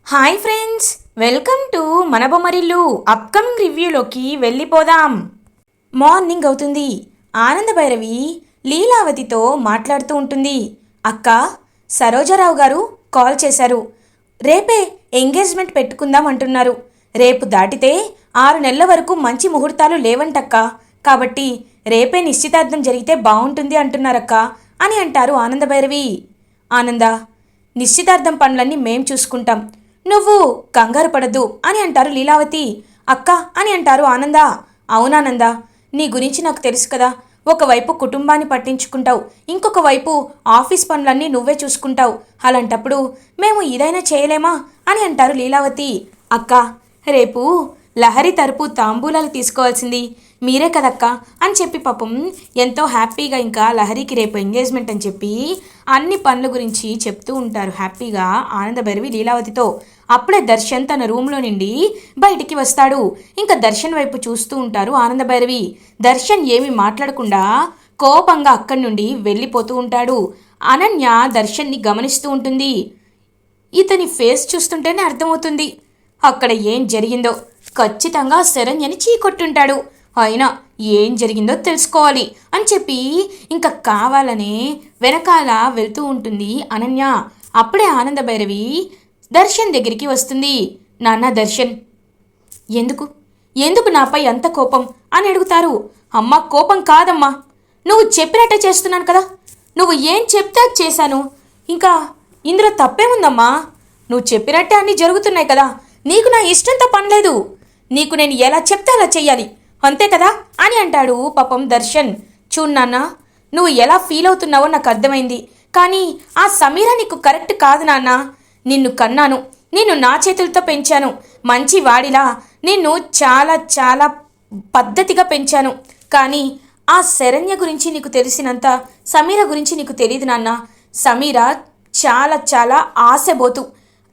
Hi friends, welcome to మన Bommarillu. Upcoming రివ్యూలోకి వెళ్ళిపోదాం. Morning అవుతుంది. ఆనంద భైరవి లీలావతితో మాట్లాడుతూ ఉంటుంది. అక్క, సరోజారావు గారు కాల్ చేశారు. రేపే ఎంగేజ్మెంట్ పెట్టుకుందాం అంటున్నారు. రేపు దాటితే 6 నెలల వరకు మంచి ముహూర్తాలు లేవంటక్క. కాబట్టి రేపే నిశ్చితార్థం జరిగితే బాగుంటుంది అంటున్నారక్క అని అంటారు ఆనంద భైరవి. ఆనంద, నిశ్చితార్థం పనులన్నీ మేం చూసుకుంటాం, నువ్వు కంగారు పడద్దు అని అంటారు లీలావతి. అక్క అని అంటారు ఆనంద. అవునానంద, నీ గురించి నాకు తెలుసు కదా. ఒకవైపు కుటుంబాన్ని పట్టించుకుంటావు, ఇంకొక వైపు ఆఫీస్ పనులన్నీ నువ్వే చూసుకుంటావు. అలాంటప్పుడు మేము ఇదైనా చేయలేమా అని అంటారు లీలావతి. అక్క, రేపు లహరి తరపు తాంబూలాలు తీసుకోవాల్సింది మీరే కదక్క అని చెప్పి పాపం ఎంతో హ్యాపీగా ఇంకా లహరికి రేపు ఎంగేజ్మెంట్ అని చెప్పి అన్ని పనుల గురించి చెప్తూ ఉంటారు హ్యాపీగా ఆనంద భైరవి లీలావతితో. అప్పుడే దర్శన్ తన రూమ్లో నుండి బయటికి వస్తాడు. ఇంకా దర్శన్ వైపు చూస్తూ ఉంటారు ఆనంద భైరవి. దర్శన్ ఏమీ మాట్లాడకుండా కోపంగా అక్కడి నుండి వెళ్ళిపోతూ ఉంటాడు. అనన్య దర్శన్ని గమనిస్తూ ఉంటుంది. ఇతని ఫేస్ చూస్తుంటేనే అర్థమవుతుంది అక్కడ ఏం జరిగిందో. ఖచ్చితంగా శరణ్యని చీకొట్టుంటాడు. అయినా ఏం జరిగిందో తెలుసుకోవాలి అని చెప్పి ఇంకా కావాలనే వెనకాల వెళ్తూ ఉంటుంది అనన్య. అప్పుడే ఆనంద భైరవి దర్శన్ దగ్గరికి వస్తుంది. నాన్న దర్శన్, ఎందుకు ఎందుకు నాపై అంత కోపం అని అడుగుతారు. అమ్మ, కోపం కాదమ్మా, నువ్వు చెప్పినట్టే చేస్తున్నాను కదా. నువ్వు ఏం చెప్తే అది చేశాను. ఇంకా ఇందులో తప్పేముందమ్మా? నువ్వు చెప్పినట్టే అన్నీ జరుగుతున్నాయి కదా. నీకు నా ఇష్టంతో పనిలేదు. నీకు నేను ఎలా చెప్తే అలా చెయ్యాలి, అంతే కదా అని అంటాడు పాపం దర్శన్. చూడు నాన్న, నువ్వు ఎలా ఫీల్ అవుతున్నావో నాకు అర్థమైంది. కానీ ఆ సమీర నీకు కరెక్ట్ కాదు నాన్న. నిన్ను కన్నాను, నిన్ను నా చేతులతో పెంచాను. మంచి వాడిలా నిన్ను చాలా చాలా పద్ధతిగా పెంచాను. కానీ ఆ శరణ్య గురించి నీకు తెలిసినంత సమీర గురించి నీకు తెలియదు నాన్న. సమీర చాలా చాలా ఆశబోతు.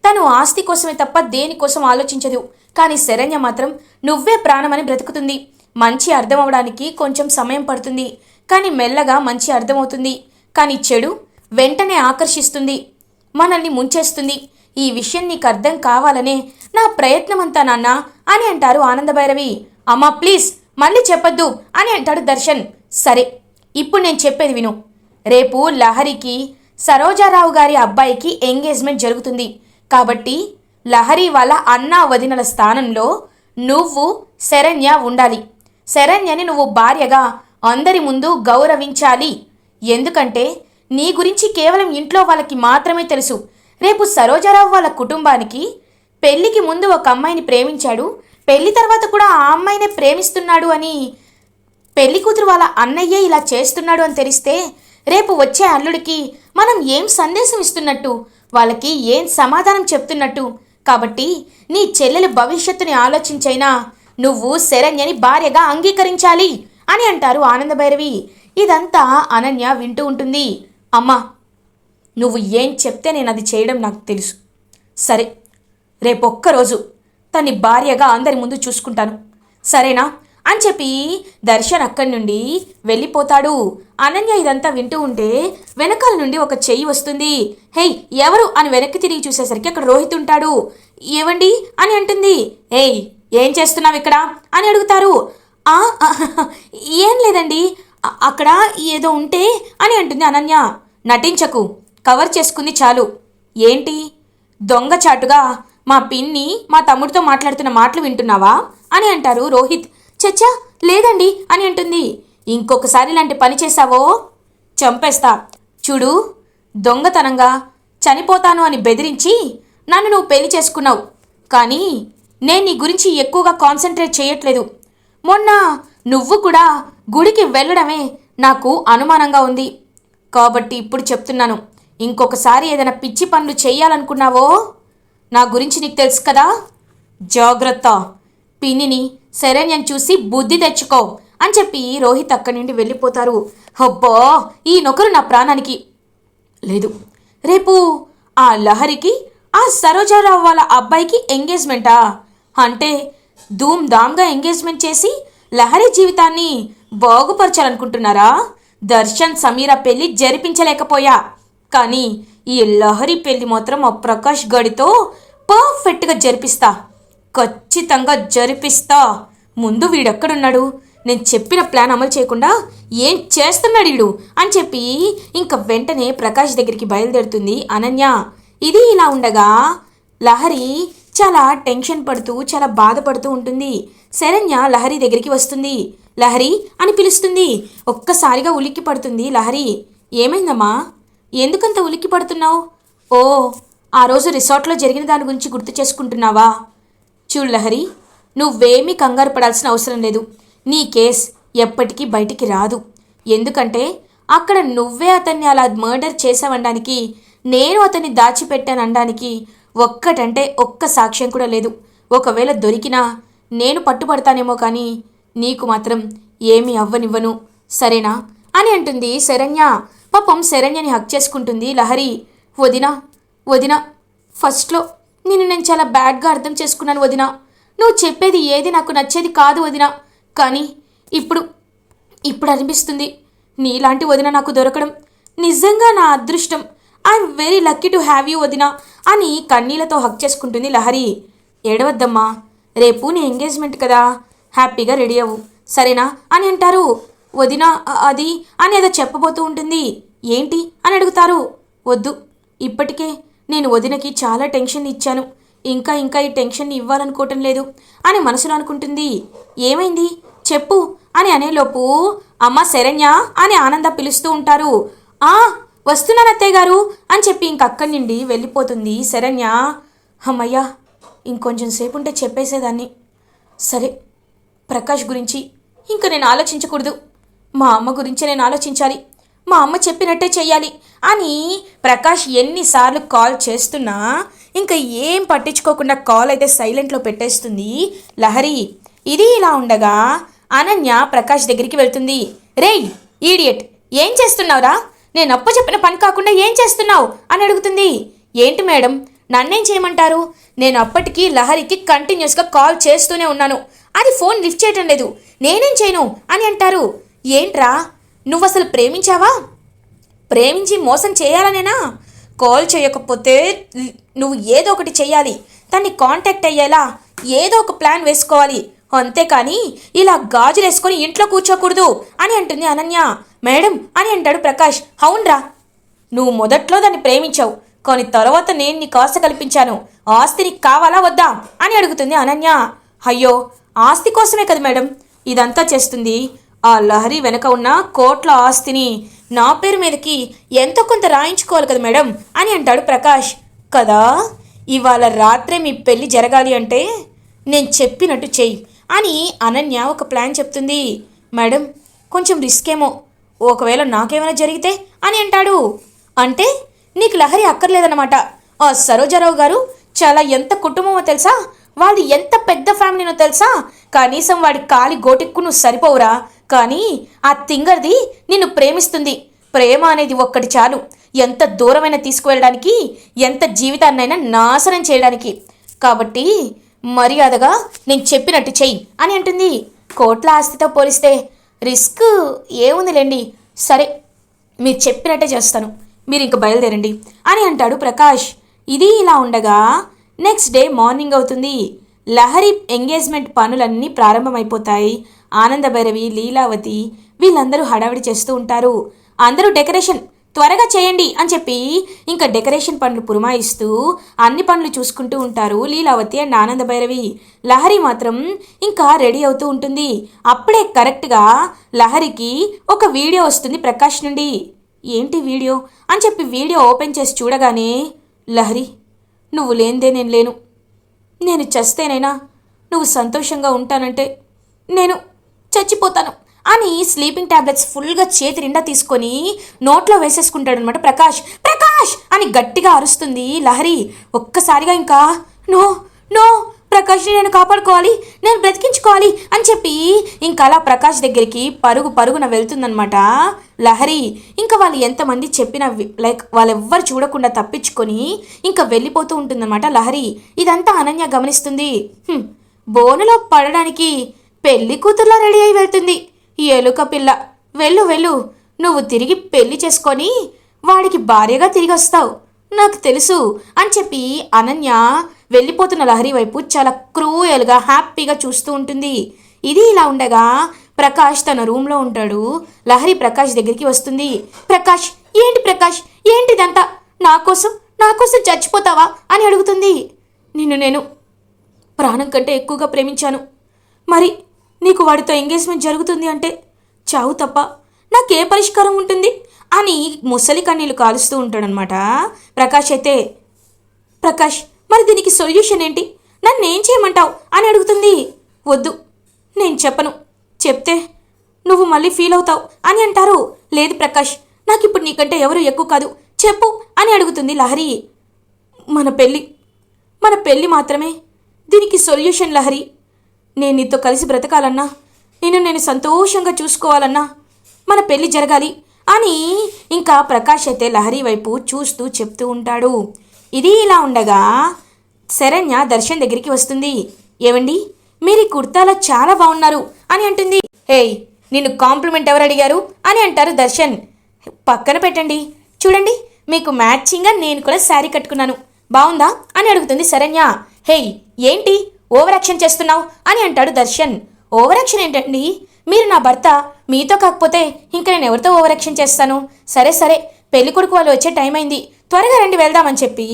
తను ఆస్తి కోసమే తప్ప దేనికోసం ఆలోచించదు. కానీ శరణ్య మాత్రం నువ్వే ప్రాణమని బ్రతుకుతుంది. మంచి అర్థం అవడానికి కొంచెం సమయం పడుతుంది, కానీ మెల్లగా మంచి అర్థమవుతుంది. కానీ చెడు వెంటనే ఆకర్షిస్తుంది, మనల్ని ముంచేస్తుంది. ఈ విషయం నీకు అర్థం కావాలనే నా ప్రయత్నమంతా నాన్న అని అంటారు ఆనంద భైరవి. అమ్మా ప్లీజ్ మళ్ళీ చెప్పొద్దు అని అంటాడు దర్శన్. సరే, ఇప్పుడు నేను చెప్పేది విను. రేపు లహరికి సరోజారావు గారి అబ్బాయికి ఎంగేజ్మెంట్ జరుగుతుంది. కాబట్టి లహరి వాళ్ళ అన్నా వదినల స్థానంలో నువ్వు శరణ్య ఉండాలి. శరణ్యని నువ్వు భార్యగా అందరి ముందు గౌరవించాలి. ఎందుకంటే నీ గురించి కేవలం ఇంట్లో వాళ్ళకి మాత్రమే తెలుసు. రేపు సరోజారావు వాళ్ళ కుటుంబానికి పెళ్లికి ముందు ఒక అమ్మాయిని ప్రేమించాడు, పెళ్లి తర్వాత కూడా ఆ అమ్మాయినే ప్రేమిస్తున్నాడు అని, పెళ్లి కూతురు వాళ్ళ అన్నయ్యే ఇలా చేస్తున్నాడు అని తెలిస్తే రేపు వచ్చే అల్లుడికి మనం ఏం సందేశం ఇస్తున్నట్టు, వాళ్ళకి ఏం సమాధానం చెప్తున్నట్టు. కాబట్టి నీ చెల్లెల భవిష్యత్తుని ఆలోచించైనా నువ్వు శరణ్యని భార్యగా అంగీకరించాలి అని అంటారు ఆనంద భైరవి. ఇదంతా అనన్య వింటూ ఉంటుంది. అమ్మా, నువ్వు ఏం చెప్తే నేను అది చేయడం నాకు తెలుసు. సరే, రేపొక్కరోజు తన్ని భార్యగా అందరి ముందు చూసుకుంటాను, సరేనా అని చెప్పి దర్శన్ అక్కడి నుండి వెళ్ళిపోతాడు. అనన్య ఇదంతా వింటూ ఉంటే వెనకాల నుండి ఒక చెయ్యి వస్తుంది. హేయ్, ఎవరు అని వెనక్కి తిరిగి చూసేసరికి అక్కడ రోహిత్ ఉంటాడు. ఏవండి అని అంటుంది. ఏయ్, ఏం చేస్తున్నావు ఇక్కడ అని అడుగుతారు. ఏం లేదండి, అక్కడ ఏదో ఉంటే అని అంటుంది అనన్య. నటించకు, కవర్ చేసుకుంది చాలు. ఏంటి దొంగచాటుగా మా పిన్ని మా తమ్ముడితో మాట్లాడుతున్న మాటలు వింటున్నావా అని అంటారు రోహిత్. చచ్చా లేదండి అని అంటుంది. ఇంకొకసారి ఇలాంటి పని చేశావో చంపేస్తా. చూడు, దొంగతనంగా చనిపోతాను అని బెదిరించి నన్ను నువ్వు పెళ్లి చేసుకున్నావు. కానీ నేను నీ గురించి ఎక్కువగా కాన్సన్ట్రేట్ చేయట్లేదు. మొన్న నువ్వు కూడా గుడికి వెళ్ళడమే నాకు అనుమానంగా ఉంది. కాబట్టి ఇప్పుడు చెప్తున్నాను, ఇంకొకసారి ఏదైనా పిచ్చి పనులు చేయాలనుకున్నావో నా గురించి నీకు తెలుసు కదా. జాగ్రత్త, పిన్నిని శరణ్యం చూసి బుద్ధి తెచ్చుకో అని చెప్పి రోహిత్ అక్కడి నుండి వెళ్ళిపోతారు. అబ్బో, ఈ నొకరు నా ప్రాణానికి లేదు. రేపు ఆ లహరికి ఆ సరోజారావు వాళ్ళ అబ్బాయికి ఎంగేజ్మెంటా? అంటే ధూమ్ ధామ్గా ఎంగేజ్మెంట్ చేసి లహరి జీవితాన్ని బాగుపరచాలనుకుంటున్నారా? దర్శన్ సమీర పెళ్లి జరిపించలేకపోయా, కానీ ఈ లహరి పెళ్లి మాత్రం ఆ ప్రకాష్ గడితో పర్ఫెక్ట్గా జరిపిస్తా, ఖచ్చితంగా జరిపిస్తా. ముందు వీడెక్కడున్నాడు, నేను చెప్పిన ప్లాన్ అమలు చేయకుండా ఏం చేస్తున్నాడు వీడు అని చెప్పి ఇంక వెంటనే ప్రకాష్ దగ్గరికి బయలుదేరుతుంది అనన్య. ఇది ఇలా ఉండగా లహరి చాలా టెన్షన్ పడుతూ చాలా బాధపడుతూ ఉంటుంది. శరణ్య లహరి దగ్గరికి వస్తుంది. లహరి అని పిలుస్తుంది. ఒక్కసారిగా ఉలిక్కి పడుతుంది లహరి. ఏమైందమ్మా, ఎందుకంత ఉలిక్కి పడుతున్నావు? ఓ, ఆ రోజు రిసార్ట్లో జరిగిన దాని గురించి గుర్తు చేసుకుంటున్నావా? చూడు లహరి, నువ్వేమీ కంగారు పడాల్సిన అవసరం లేదు. నీ కేస్ ఎప్పటికీ బయటికి రాదు. ఎందుకంటే అక్కడ నువ్వే అతన్ని అలా మర్డర్ చేసావనడానికి, నేను అతన్ని దాచిపెట్టాననడానికి ఒక్కటంటే ఒక్క సాక్ష్యం కూడా లేదు. ఒకవేళ దొరికినా నేను పట్టుబడతానేమో కానీ నీకు మాత్రం ఏమీ అవ్వనివ్వను, సరేనా అని అంటుంది శరణ్య. పాపం శరణ్యని హక్ చేసుకుంటుంది లహరి. వదినా వదినా, ఫస్ట్లో నేను చాలా బ్యాడ్గా అర్థం చేసుకున్నాను వదినా. నువ్వు చెప్పేది ఏది నాకు నచ్చేది కాదు వదినా. కానీ ఇప్పుడు అనిపిస్తుంది నీలాంటి వదిన నాకు దొరకడం నిజంగా నా అదృష్టం. I'm very lucky to have you వదినా అని కన్నీళ్లతో హక్ చేసుకుంటుంది లహరి. ఏడవద్దమ్మా, రేపు నీ ఎంగేజ్మెంట్ కదా, హ్యాపీగా రెడీ అవ్వు సరేనా అని అంటారు. వదినా అది అని ఏదో చెప్పబోతూ ఉంటుంది. ఏంటి అని అడుగుతారు. వద్దు, ఇప్పటికే నేను వదినకి చాలా టెన్షన్ ఇచ్చాను, ఇంకా ఈ టెన్షన్ని ఇవ్వాలనుకోవటం లేదు అని మనసులో అనుకుంటుంది. ఏమైంది చెప్పు అని అనేలోపు అమ్మ శరణ్య అని ఆనంద పిలుస్తూ ఉంటారు. వస్తున్నాను అత్తయ్య గారు అని చెప్పి ఇంకక్కడి నుండి వెళ్ళిపోతుంది శరణ్య. అమ్మయ్యా, ఇంకొంచెం సేపు ఉంటే చెప్పేసేదాన్ని. సరే, ప్రకాష్ గురించి ఇంకా నేను ఆలోచించకూడదు, మా అమ్మ గురించే నేను ఆలోచించాలి, మా అమ్మ చెప్పినట్టే చెయ్యాలి అని ప్రకాష్ ఎన్నిసార్లు కాల్ చేస్తున్నా ఇంకా ఏం పట్టించుకోకుండా కాల్ అయితే సైలెంట్లో పెట్టేస్తుంది లహరి. ఇది ఇలా ఉండగా అనన్య ప్రకాష్ దగ్గరికి వెళ్తుంది. రేయ్ ఈడియట్, ఏం చేస్తున్నావురా? నేను అప్పు చెప్పిన పని కాకుండా ఏం చేస్తున్నావు అని అడుగుతుంది. ఏంటి మేడం, నన్నేం చేయమంటారు? నేను అప్పటికి లహరికి కంటిన్యూస్గా కాల్ చేస్తూనే ఉన్నాను, అది ఫోన్ లిఫ్ట్ చేయటం లేదు, నేనేం చేయను అని అంటారు. ఏంట్రా, నువ్వు అసలు ప్రేమించావా? ప్రేమించి మోసం చేయాలనేనా? కాల్ చేయకపోతే నువ్వు ఏదో ఒకటి చెయ్యాలి, తన్ని కాంటాక్ట్ అయ్యేలా ఏదో ఒక ప్లాన్ వేసుకోవాలి, అంతేకాని ఇలా గాజులు వేసుకొని ఇంట్లో కూర్చోకూడదు అని అంటుంది అనన్య. మేడం అని అంటాడు ప్రకాష్. అవునరా, నువ్వు మొదట్లో దాన్ని ప్రేమించావు, కానీ తర్వాత నేను నీకు ఆశ కల్పించాను, ఆస్తి నీకు కావాలా వద్దా అని అడుగుతుంది అనన్య. అయ్యో, ఆస్తి కోసమే కదా మేడం ఇదంతా చేస్తుంది. ఆ లహరి వెనక ఉన్న కోట్ల ఆస్తిని నా పేరు మీదకి ఎంతో కొంత రాయించుకోవాలి కదా మేడం అని అంటాడు ప్రకాష్. కదా, ఇవాళ రాత్రే మీ పెళ్ళి జరగాలి అంటే నేను చెప్పినట్టు చెయ్యి అని అనన్య ఒక ప్లాన్ చెప్తుంది. మేడం, కొంచెం రిస్క్ ఏమో, ఒకవేళ నాకేమైనా జరిగితే అని అంటాడు. అంటే నీకు లహరి అక్కర్లేదన్నమాట. ఆ సరోజారావు గారు చాలా ఎంత కుటుంబమో తెలుసా, వాళ్ళది ఎంత పెద్ద ఫ్యామిలీనో తెలుసా, కనీసం వాడి కాలి గోటిక్కు నువ్వు సరిపోవురా. కానీ ఆ తింగర్ది నిన్ను ప్రేమిస్తుంది. ప్రేమ అనేది ఒక్కటి చాలు, ఎంత దూరమైనా తీసుకువెళ్ళడానికి, ఎంత జీవితాన్నైనా నాశనం చేయడానికి. కాబట్టి మర్యాదగా నేను చెప్పినట్టు చెయ్యి అని అంటుంది. కోట్ల ఆస్తితో పోలిస్తే రిస్క్ ఏముందిలేండి, సరే మీరు చెప్పినట్టే చేస్తాను, మీరు ఇంక బయలుదేరండి అని అంటాడు ప్రకాష్. ఇది ఇలా ఉండగా నెక్స్ట్ డే మార్నింగ్ అవుతుంది. లహరి ఎంగేజ్మెంట్ పనులన్నీ ప్రారంభమైపోతాయి. ఆనందభైరవి, లీలావతి వీళ్ళందరూ హడావిడి చేస్తూ ఉంటారు. అందరూ డెకరేషన్ త్వరగా చేయండి అని చెప్పి ఇంకా డెకరేషన్ పనులు పురమాయిస్తూ అన్ని పనులు చూసుకుంటూ ఉంటారు లీలావతి అండ్ ఆనందభైరవి. లహరి మాత్రం ఇంకా రెడీ అవుతూ ఉంటుంది. అప్పుడే కరెక్ట్గా లహరికి ఒక వీడియో వస్తుంది ప్రకాష్ నుండి. ఏంటి వీడియో అని చెప్పి వీడియో ఓపెన్ చేసి చూడగానే, లహరి, నువ్వు లేనిదే నేను లేను, నేను చస్తేనైనా నువ్వు సంతోషంగా ఉంటానంటే నేను చచ్చిపోతాను అని స్లీపింగ్ టాబ్లెట్స్ ఫుల్గా చేతి నిండా తీసుకొని నోట్లో వేసేసుకుంటాడనమాట ప్రకాష్. ప్రకాష్ అని గట్టిగా అరుస్తుంది లహరి. ఒక్కసారిగా ఇంకా నో నో, ప్రకాష్ని నేను కాపాడుకోవాలి, నేను బ్రతికించుకోవాలి అని చెప్పి ఇంకా అలా ప్రకాష్ దగ్గరికి పరుగున వెళ్తుందనమాట లహరి. ఇంకా వాళ్ళు ఎంతమంది చెప్పినా లైక్ వాళ్ళెవ్వరు చూడకుండా తప్పించుకొని ఇంకా వెళ్ళిపోతూ ఉంటుందన్నమాట లహరి. ఇదంతా అనన్య గమనిస్తుంది. బోనులో పడడానికి పెళ్లి కూతుర్లా రెడీ అయి వెళ్తుంది. ఎలుక పిల్ల, వెళ్ళు, నువ్వు తిరిగి పెళ్లి చేసుకొని వాడికి భార్యగా తిరిగి వస్తావు, నాకు తెలుసు అని చెప్పి అనన్య వెళ్ళిపోతున్న లహరి వైపు చాలా క్రూయల్గా హ్యాపీగా చూస్తూ ఉంటుంది. ఇది ఇలా ఉండగా ప్రకాష్ తన రూమ్లో ఉంటాడు. లహరి ప్రకాష్ దగ్గరికి వస్తుంది. ప్రకాష్, ఏంటి ప్రకాష్, ఏంటిదంతా? నా కోసం చచ్చిపోతావా అని అడుగుతుంది. నేను ప్రాణం కంటే ఎక్కువగా ప్రేమించాను. మరి నీకు వాడితో ఎంగేజ్మెంట్ జరుగుతుంది అంటే చావు తప్ప నాకే పరిష్కారం ఉంటుంది అని ముసలి కన్నీళ్ళు కాలుస్తూ ఉంటాడనమాట. ప్రకాష్ అయితే, ప్రకాష్ మరి దీనికి సొల్యూషన్ ఏంటి? నన్ను ఏం చేయమంటావు అని అడుగుతుంది. వద్దు, నేను చెప్పను, చెప్తే నువ్వు మళ్ళీ ఫీల్ అవుతావు అని అంటారు. లేదు ప్రకాష్, నాకు ఇప్పుడు నీకంటే ఎవరు ఎక్కువ కాదు, చెప్పు అని అడుగుతుంది లహరి. మన పెళ్ళి మాత్రమే దీనికి సొల్యూషన్ లహరి. నేను నీతో కలిసి బ్రతకాలన్నా, నేను సంతోషంగా చూసుకోవాలన్నా మన పెళ్ళి జరగాలి అని ఇంకా ప్రకాష్ అయితే లహరి వైపు చూస్తూ చెప్తూ ఉంటాడు. ఇది ఇలా ఉండగా శరణ్య దర్శన్ దగ్గరికి వస్తుంది. ఏవండి, మీరు ఈ కుర్తాలో చాలా బాగున్నారు అని అంటుంది. హేయ్, నిన్ను కాంప్లిమెంట్ ఎవరు అడిగారు అని అంటారు దర్శన్. పక్కన పెట్టండి, చూడండి మీకు మ్యాచింగ్గా నేను కూడా శారీ కట్టుకున్నాను, బాగుందా అని అడుగుతుంది శరణ్య. హేయ్, ఏంటి ఓవర్ యాక్షన్ చేస్తున్నావు అని అంటాడు దర్శన్. ఓవర్ యాక్షన్ ఏంటండి? మీరు నా భర్త, మీతో కాకపోతే ఇంకా నేను ఎవరితో ఓవర్ యాక్షన్ చేస్తాను? సరే పెళ్లి కొడుకు వాళ్ళు వచ్చే టైం అయింది, త్వరగా రండి వెళ్దామని చెప్పి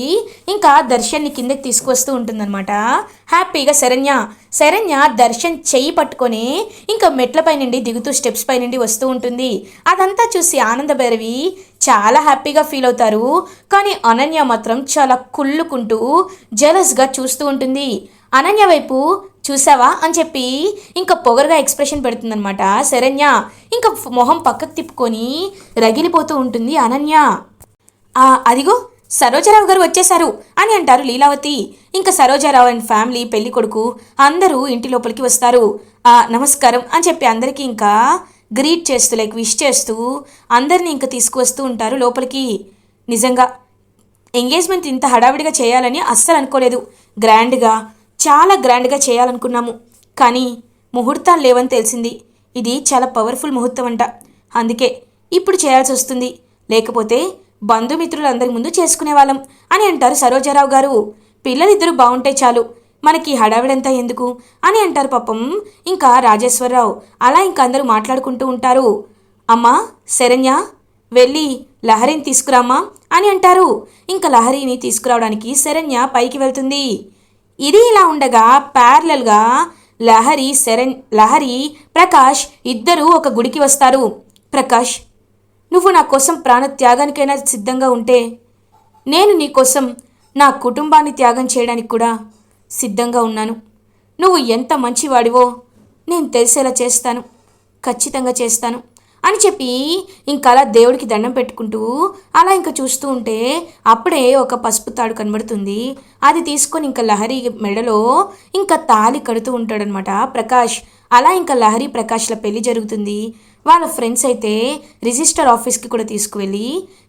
ఇంకా దర్శన్ని కిందకి తీసుకొస్తూ ఉంటుందన్నమాట హ్యాపీగా శరణ్య దర్శన్ చెయ్యి పట్టుకొని ఇంకా మెట్లపై నుండి దిగుతూ స్టెప్స్ పై నుండి వస్తూ ఉంటుంది. అదంతా చూసి ఆనంద భైరవి చాలా హ్యాపీగా ఫీల్ అవుతారు. కానీ అనన్య మాత్రం చాలా కుళ్ళుకుంటూ జెలస్గా చూస్తూ ఉంటుంది. అనన్య వైపు చూసావా అని చెప్పి ఇంకా పొగరుగా ఎక్స్ప్రెషన్ పెడుతుందనమాట శరణ్య. ఇంకా మొహం పక్కకు తిప్పుకొని రగిలిపోతూ ఉంటుంది అనన్య. అదిగో సరోజారావు గారు వచ్చేశారు అని అంటారు లీలావతి. ఇంకా సరోజారావు అండ్ ఫ్యామిలీ, పెళ్లి కొడుకు అందరూ ఇంటి లోపలికి వస్తారు. నమస్కారం అని చెప్పి అందరికీ ఇంకా గ్రీట్ చేస్తూ విష్ చేస్తూ అందరినీ ఇంకా తీసుకువస్తూ ఉంటారు లోపలికి. నిజంగా ఎంగేజ్మెంట్ ఇంత హడావిడిగా చేయాలని అస్సలు అనుకోలేదు. చాలా గ్రాండ్గా చేయాలనుకున్నాము, కానీ ముహూర్తాలు లేవని తెలిసింది. ఇది చాలా పవర్ఫుల్ ముహూర్తం అంట, అందుకే ఇప్పుడు చేయాల్సి వస్తుంది, లేకపోతే బంధుమిత్రులందరి ముందు చేసుకునేవాళ్ళం అని అంటారు సరోజారావు గారు. పిల్లలిద్దరూ బాగుంటే చాలు, మనకి హడావిడంతా ఎందుకు అని అంటారు పాపం ఇంకా రాజేశ్వరరావు. అలా ఇంకా అందరూ మాట్లాడుకుంటూ ఉంటారు. అమ్మా శరణ్య, వెళ్ళి లహరిని తీసుకురామ్మా అని అంటారు. ఇంకా లహరిని తీసుకురావడానికి శరణ్య పైకి వెళ్తుంది. ఇది ఇలా ఉండగా ప్యారలల్గా లహరి ప్రకాష్ ఇద్దరూ ఒక గుడికి వస్తారు. ప్రకాష్, నువ్వు నా కోసం ప్రాణత్యాగానికైనా సిద్ధంగా ఉంటే నేను నీ కోసం నా కుటుంబాన్ని త్యాగం చేయడానికి కూడా సిద్ధంగా ఉన్నాను. నువ్వు ఎంత మంచివాడివో నేను తెలిసేలా చేస్తాను, ఖచ్చితంగా చేస్తాను అని చెప్పి ఇంకా అలా దేవుడికి దండం పెట్టుకుంటూ అలా ఇంకా చూస్తూ ఉంటే అప్పుడే ఒక పసుపు తాడు కనబడుతుంది. అది తీసుకొని ఇంకా లహరి మెడలో ఇంకా తాళి కడుతూ ఉంటాడనమాట ప్రకాష్. అలా ఇంకా లహరి ప్రకాష్ల పెళ్లి జరుగుతుంది. వాళ్ళ ఫ్రెండ్స్ అయితే రిజిస్టర్ ఆఫీస్కి కూడా తీసుకువెళ్ళి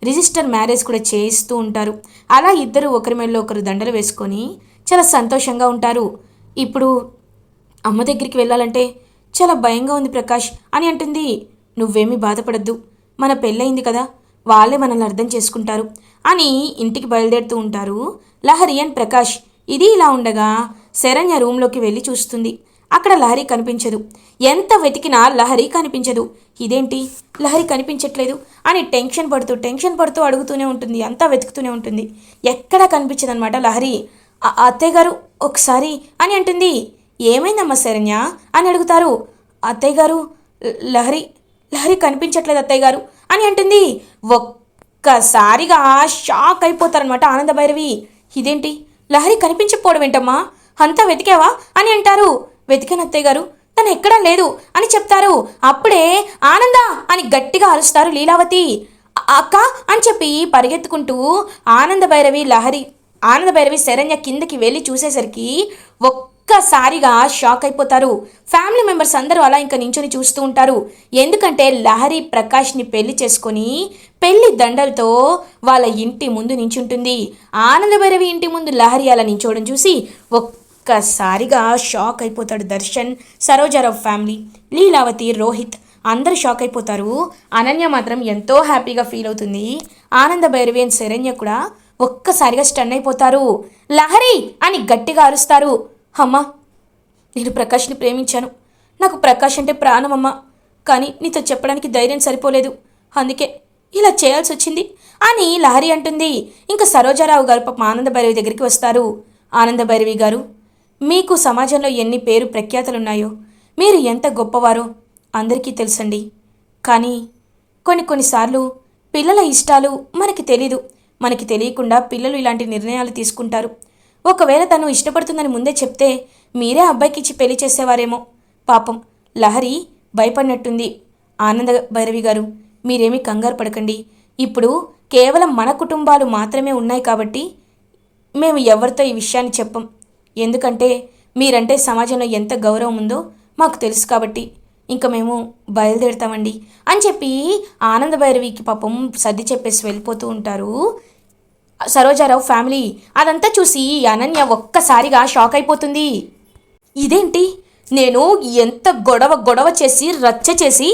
రిజిస్టర్ మ్యారేజ్ కూడా చేయిస్తూ ఉంటారు. అలా ఇద్దరు ఒకరి మెడలో ఒకరు దండలు వేసుకొని చాలా సంతోషంగా ఉంటారు. ఇప్పుడు అమ్మ దగ్గరికి వెళ్ళాలంటే చాలా భయంగా ఉంది ప్రకాష్ అని అంటుంది. నువ్వేమీ బాధపడద్దు, మన పెళ్ళయింది కదా, వాళ్ళే మనల్ని అర్థం చేసుకుంటారు అని ఇంటికి బయలుదేరుతూ ఉంటారు లహరి అండ్ ప్రకాష్. ఇది ఇలా ఉండగా శరణ్య రూమ్లోకి వెళ్ళి చూస్తుంది. అక్కడ లహరి కనిపించదు. ఎంత వెతికినా లహరి కనిపించదు. ఇదేంటి లహరి కనిపించట్లేదు అని టెన్షన్ పడుతూ అడుగుతూనే ఉంటుంది. అంతా వెతుకుతూనే ఉంటుంది, ఎక్కడా కనిపించదనమాట లహరి. అత్తయ్య గారు ఒకసారి అని అంటుంది. ఏమైందమ్మా శరణ్య అని అడుగుతారు. అత్తయ్య గారు, లహరి కనిపించట్లేదు అత్తయ్య గారు అని అంటుంది. ఒక్కసారిగా షాక్ అయిపోతారనమాట ఆనంద భైరవి. ఇదేంటి లహరి కనిపించకపోవడం ఏంటమ్మా, అంతా వెతికావా అని అంటారు. వెతికాను అత్తయ్య గారు, తను ఎక్కడా లేదు అని చెప్తారు. అప్పుడే ఆనంద అని గట్టిగా అరుస్తారు లీలావతి. అక్క అని చెప్పి పరిగెత్తుకుంటూ ఆనంద భైరవి శరణ్య కిందకి వెళ్ళి చూసేసరికి ఒక్కసారిగా షాక్ అయిపోతారు. ఫ్యామిలీ మెంబర్స్ అందరూ అలా ఇంకా నించొని చూస్తూ ఉంటారు. ఎందుకంటే లహరి ప్రకాష్ని పెళ్లి చేసుకొని పెళ్లి దండలతో వాళ్ళ ఇంటి ముందు నించుంటుంది. ఆనంద భైరవి ఇంటి ముందు లహరి అలా నించోవడం చూసి ఒక్కసారిగా షాక్ అయిపోతాడు దర్శన్, సరోజారావు ఫ్యామిలీ, లీలావతి, రోహిత్ అందరూ షాక్ అయిపోతారు. అనన్య మాత్రం ఎంతో హ్యాపీగా ఫీల్ అవుతుంది. ఆనంద భైరవి అండ్ శరణ్య కూడా ఒక్కసారిగా స్టన్ అయిపోతారు. లహరి అని గట్టిగా అరుస్తారు. అమ్మా, నేను ప్రకాష్ని ప్రేమించాను. నాకు ప్రకాష్ అంటే ప్రాణమమ్మా. కానీ నీతో చెప్పడానికి ధైర్యం సరిపోలేదు. అందుకే ఇలా చేయాల్సి వచ్చింది అని లహరి అంటుంది. ఇంకా సరోజారావు గారు పాప ఆనందభైరవి దగ్గరికి వస్తారు. ఆనందభైరవి గారు, మీకు సమాజంలో ఎన్ని పేరు ప్రఖ్యాతలున్నాయో, మీరు ఎంత గొప్పవారో అందరికీ తెలుసండి. కానీ కొన్నిసార్లు పిల్లల ఇష్టాలు మనకి తెలీదు. మనకి తెలియకుండా పిల్లలు ఇలాంటి నిర్ణయాలు తీసుకుంటారు. ఒకవేళ తను ఇష్టపడుతుందని ముందే చెప్తే మీరే అబ్బాయికి ఇచ్చి పెళ్లి చేసేవారేమో. పాపం లహరి భయపడినట్టుంది. ఆనంద భైరవి గారు, మీరేమీ కంగారు పడకండి. ఇప్పుడు కేవలం మన కుటుంబాలు మాత్రమే ఉన్నాయి కాబట్టి మేము ఎవరితో ఈ విషయాన్ని చెప్పం. ఎందుకంటే మీరంటే సమాజంలో ఎంత గౌరవం ఉందో మాకు తెలుసు కాబట్టి ఇంకా మేము బయలుదేరుతామండి అని చెప్పి ఆనంద భైరవికి పాపం సర్ది చెప్పేసి వెళ్ళిపోతూ ఉంటారు సరోజారావు ఫ్యామిలీ. అదంతా చూసి అనన్య ఒక్కసారిగా షాక్ అయిపోతుంది. ఇదేంటి, నేను ఎంత గొడవ చేసి రచ్చ చేసి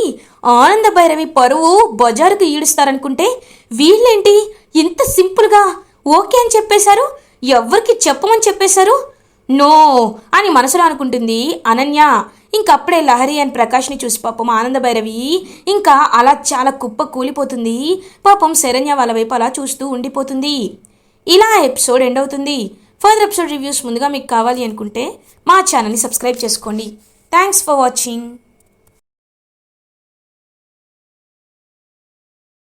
ఆనంద భైరవి పరువు బజారుకు ఈడుస్తారనుకుంటే వీళ్ళేంటి ఇంత సింపుల్గా ఓకే అని చెప్పేశారు, ఎవరికి చెప్పమని చెప్పేశారు, నో అని మనసులో అనుకుంటుంది అనన్య. ఇంకప్పుడే లహరి అండ్ ప్రకాష్ని చూసి పాపం ఆనంద భైరవి ఇంకా అలా చాలా కుప్ప కూలిపోతుంది. పాపం శరణ్య వాళ్ళ వైపు అలా చూస్తూ ఉండిపోతుంది. ఇలా ఎపిసోడ్ ఎండ్ అవుతుంది. ఫర్దర్ ఎపిసోడ్ రివ్యూస్ ముందుగా మీకు కావాలి అనుకుంటే మా ఛానల్ని సబ్స్క్రైబ్ చేసుకోండి. Thanks for watching.